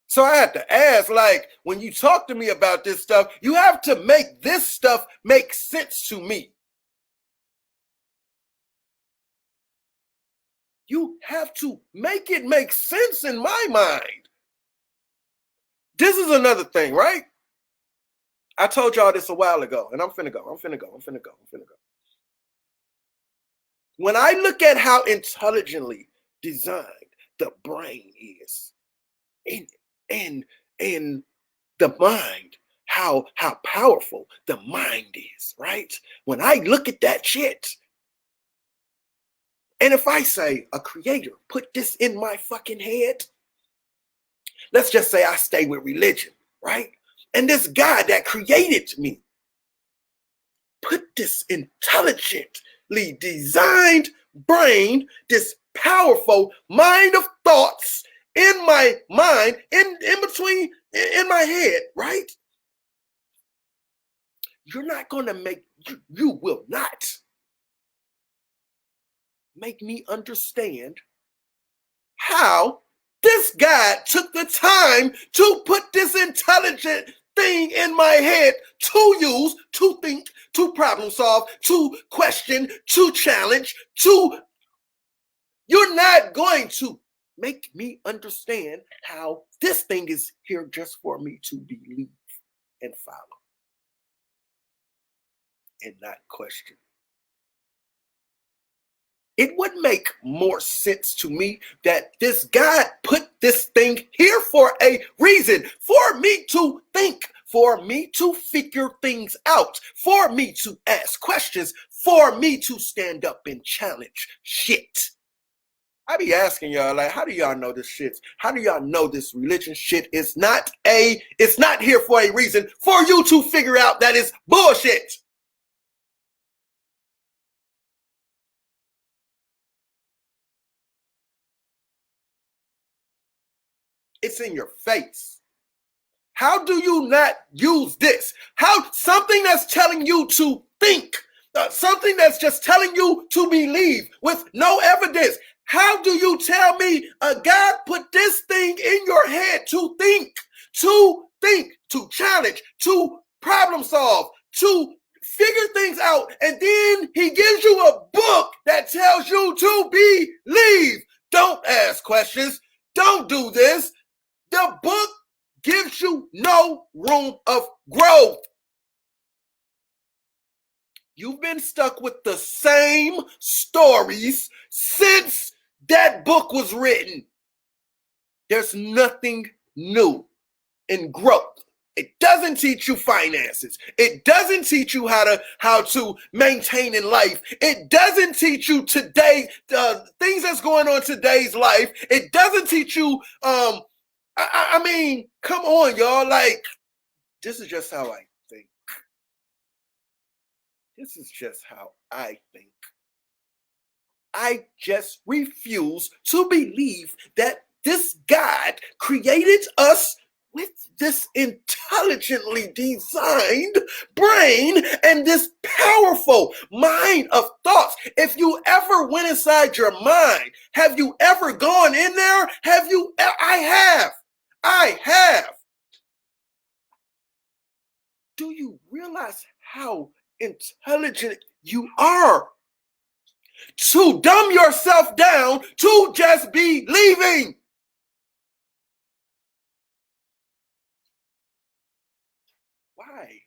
C: So I have to ask, like, when you talk to me about this stuff, you have to make this stuff make sense to me. You have to make it make sense in my mind. This is another thing, right? I told y'all this a while ago, and I'm finna go. When I look at how intelligently designed the brain is, in the mind, how powerful the mind is, right? When I look at that shit, and if I say a creator put this in my fucking head, let's just say I stay with religion, right? And this God that created me put this intelligently designed brain, this powerful mind of thoughts in my mind, in between, in my head, right? You're not going to make, you will not make me understand how this God took the time to put this intelligent thing in my head to use, to think, to problem solve, to question, to challenge, you're not going to make me understand how this thing is here just for me to believe and follow and not question. It would make more sense to me that this God put this thing here for a reason, for me to think, for me to figure things out, for me to ask questions, for me to stand up and challenge shit. I be asking y'all, like, how do y'all know this shit? How do y'all know this religion shit is it's not here for a reason for you to figure out that it's bullshit. It's in your face. How do you not use this? How something that's telling you to think, something that's just telling you to believe with no evidence. How do you tell me a God put this thing in your head to think, to challenge, to problem solve, to figure things out, and then he gives you a book that tells you to believe? Don't ask questions. Don't do this. The book gives you no room of growth. You've been stuck with the same stories since that book was written. There's nothing new in growth It doesn't teach you finances. It doesn't teach you how to maintain in life. It doesn't teach you today things that's going on in today's life. It doesn't teach you. I mean, come on, y'all. Like, this is just how I think. This is just how I think. I just refuse to believe that this God created us with this intelligently designed brain and this powerful mind of thoughts. If you ever went inside your mind, have you ever gone in there? I have. Do you realize how intelligent you are? To dumb yourself down to just be leaving. Why?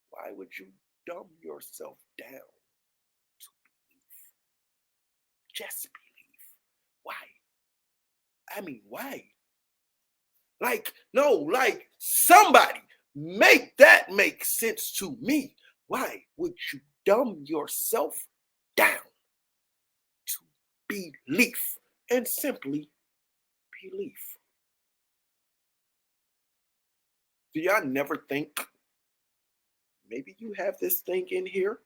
C: Why would you dumb yourself down to believe? Just believe. Why? I mean, why? Like, no, like somebody make that make sense to me. Why would you dumb yourself down to belief and simply belief? Do y'all never think maybe you have this thing in here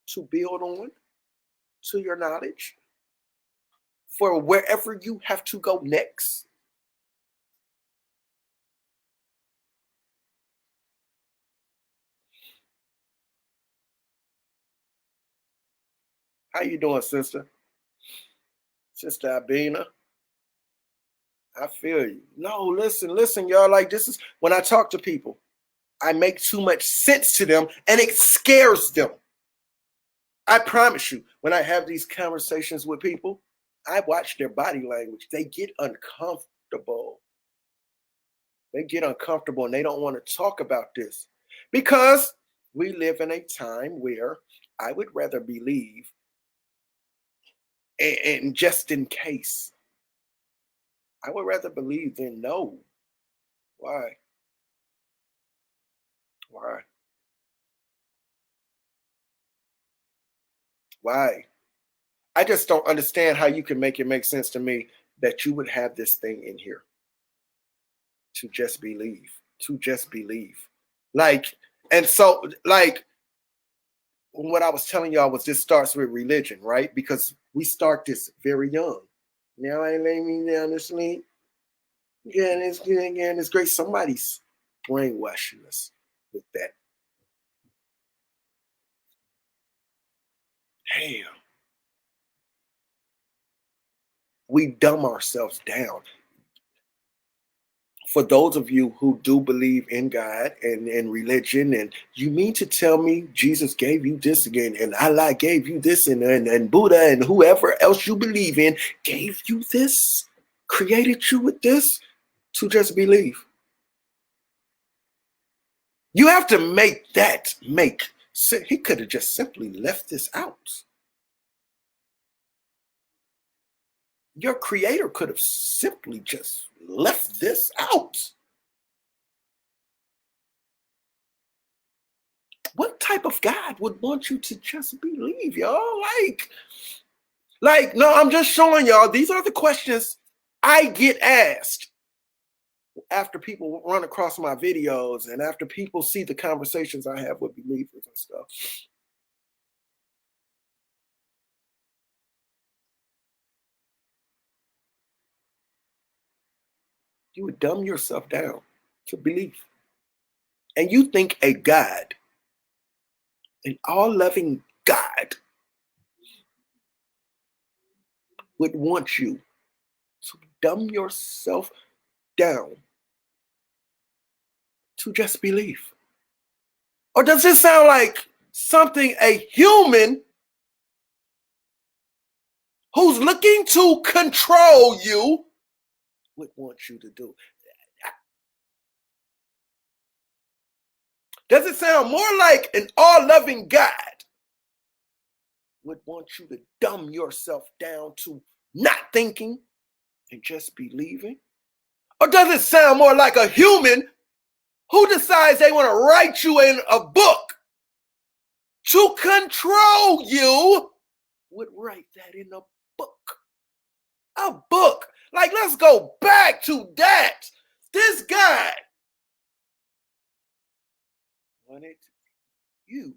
C: to build on to your knowledge for wherever you have to go next? How you doing, sister? Sister Albina? I feel you. No, listen, y'all. Like, this is when I talk to people, I make too much sense to them and it scares them. I promise you, when I have these conversations with people, I watch their body language. They get uncomfortable. They get uncomfortable and they don't want to talk about this because we live in a time where I would rather believe and just in case. I would rather believe than know. Why? Why? Why? I just don't understand how you can make it make sense to me that you would have this thing in here to just believe, Like, and so, like, what I was telling y'all was this starts with religion, right? Because we start this very young. Now I lay me down to sleep. Again, it's good again. It's great. Somebody's brainwashing us with that. Damn. We dumb ourselves down. For those of you who do believe in God and in religion, and you mean to tell me Jesus gave you this again, and Allah gave you this, and Buddha and whoever else you believe in gave you this, created you with this to just believe? You have to make that make sense. He could have just simply left this out. Your creator could have simply just left this out. What type of God would want you to just believe, y'all? Like, no, I'm just showing y'all. These are the questions I get asked after people run across my videos and after people see the conversations I have with believers and stuff. You would dumb yourself down to believe. And you think a God, an all-loving God, would want you to dumb yourself down to just believe? Or does this sound like something a human who's looking to control you would want you to do? Does it sound more like an all-loving God would want you to dumb yourself down to not thinking and just believing? Or does it sound more like a human who decides they want to write you in a book to control you would write that in a book? A book. Like, let's go back to that. This guy wanted you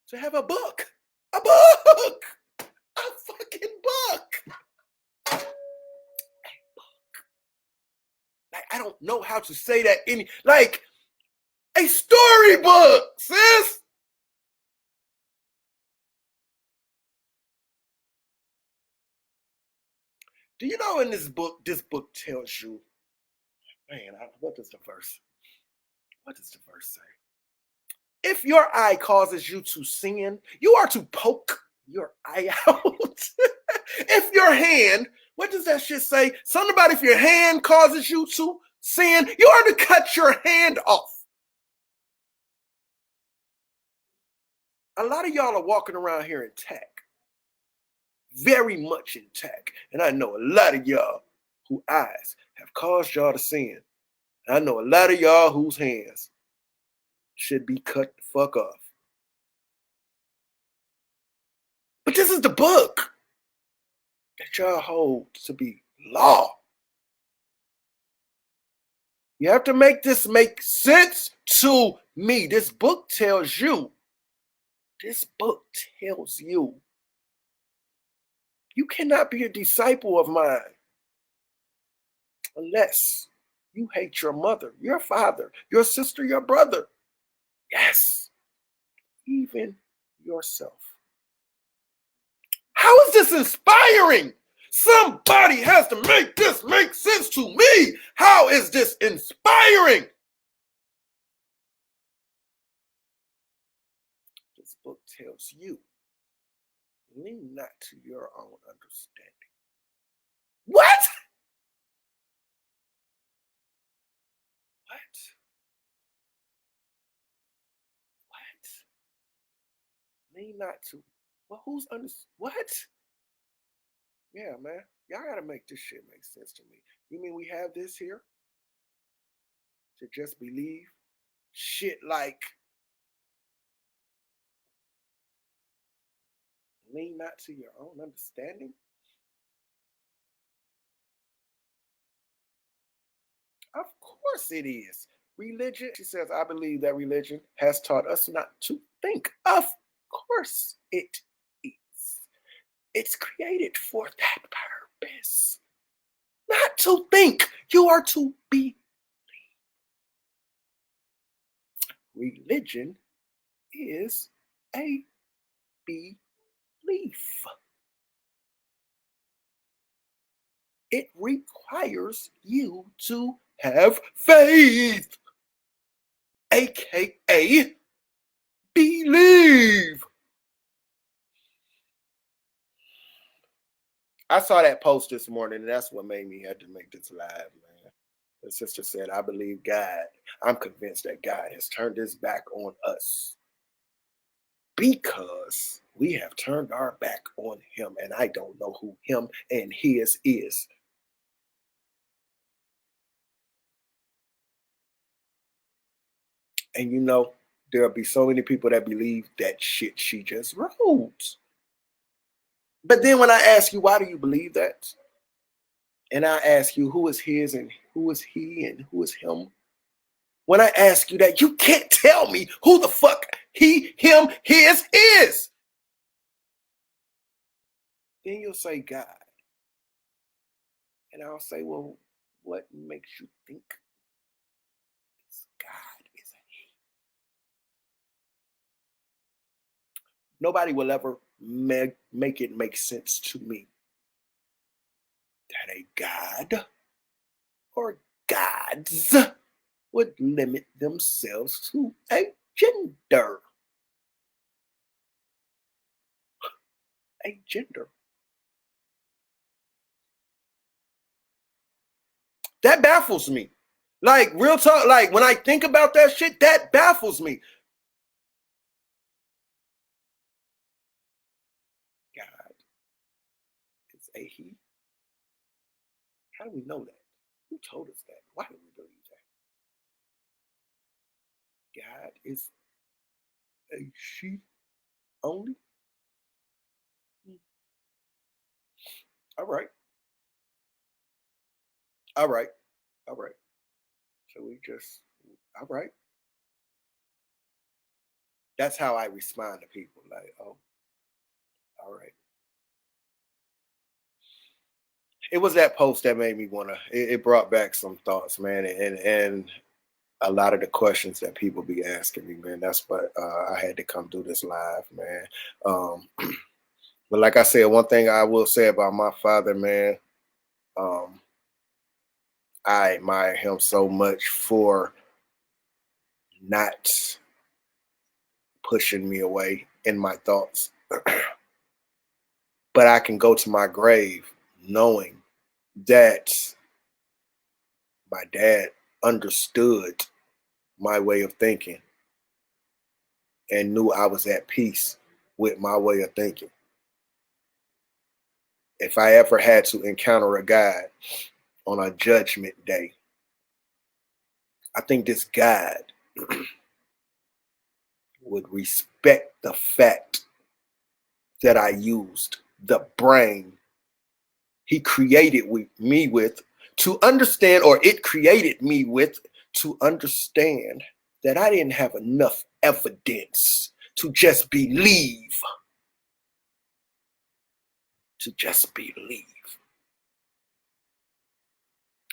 C: to have a book. A book. A fucking book. Like, I don't know how to say that like a storybook, sis. Do you know in this book tells you, man, what does the verse say? If your eye causes you to sin, you are to poke your eye out. If your hand, what does that shit say? Something about if your hand causes you to sin, you are to cut your hand off. A lot of y'all are walking around here intact. Very much intact. And I know a lot of y'all whose eyes have caused y'all to sin. I know a lot of y'all whose hands should be cut the fuck off. But this is the book that y'all hold to be law. You have to make this make sense to me. This book tells you you cannot be a disciple of mine unless you hate your mother, your father, your sister, your brother. Yes, even yourself. How is this inspiring? Somebody has to make this make sense to me. How is this inspiring? This book tells you, lean not to your own understanding. What? Lean not to. Well, who's under? What? Yeah, man. Y'all gotta make this shit make sense to me. You mean we have this here to just believe shit like lean not to your own understanding? Of course it is. Religion, she says, I believe that religion has taught us not to think. Of course it is. It's created for that purpose. Not to think. You are to believe. Religion is a belief. It requires you to have faith, aka believe. I saw that post this morning, and that's what made me have to make this live, man. The sister said, I believe God. I'm convinced that God has turned his back on us because we have turned our back on him, and I don't know who him and his is. And you know, there'll be so many people that believe that shit she just wrote. But then when I ask you, why do you believe that? And I ask you, who is his and who is he and who is him? When I ask you that, you can't tell me who the fuck he, him, his is. Then you'll say God. And I'll say, well, what makes you think this God is a he? Nobody will ever make it make sense to me that a God or gods would limit themselves to a gender. A gender. That baffles me. Like, real talk, like when I think about that shit, that baffles me. God is a he. How do we know that? Who told us that? Why do we believe that? God is a she only? All right. All right. All right. So we just, all right. That's how I respond to people. Like, oh, all right. It was that post that made me wanna. It brought back some thoughts, man, and a lot of the questions that people be asking me, man. That's what I had to come do this live, man. Um, but like I said, one thing I will say about my father, man, um, I admire him so much for not pushing me away in my thoughts. But I can go to my grave knowing that my dad understood my way of thinking and knew I was at peace with my way of thinking. If I ever had to encounter a God on a judgment day, I think this God would respect the fact that I used the brain he created me with to understand, or it created me with to understand that I didn't have enough evidence to just believe. To just believe.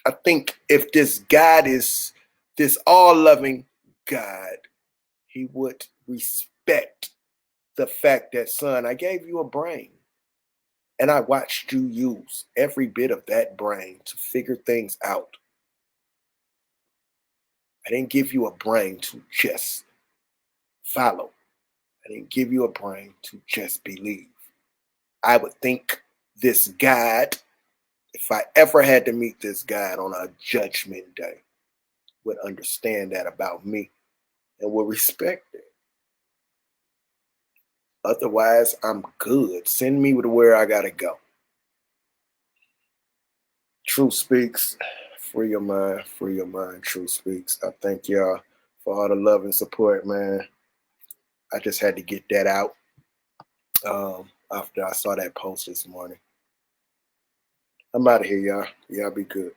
C: I think if this God is this all-loving God, he would respect the fact that, son, I gave you a brain. And I watched you use every bit of that brain to figure things out. I didn't give you a brain to just follow. I didn't give you a brain to just believe. I would think this God, if I ever had to meet this God on a judgment day, would understand that about me and would respect it. Otherwise, I'm good. Send me to where I gotta go. Truth speaks. Free your mind. Free your mind. Truth speaks. I thank y'all for all the love and support, man. I just had to get that out after I saw that post this morning. I'm out of here, y'all. Y'all be good.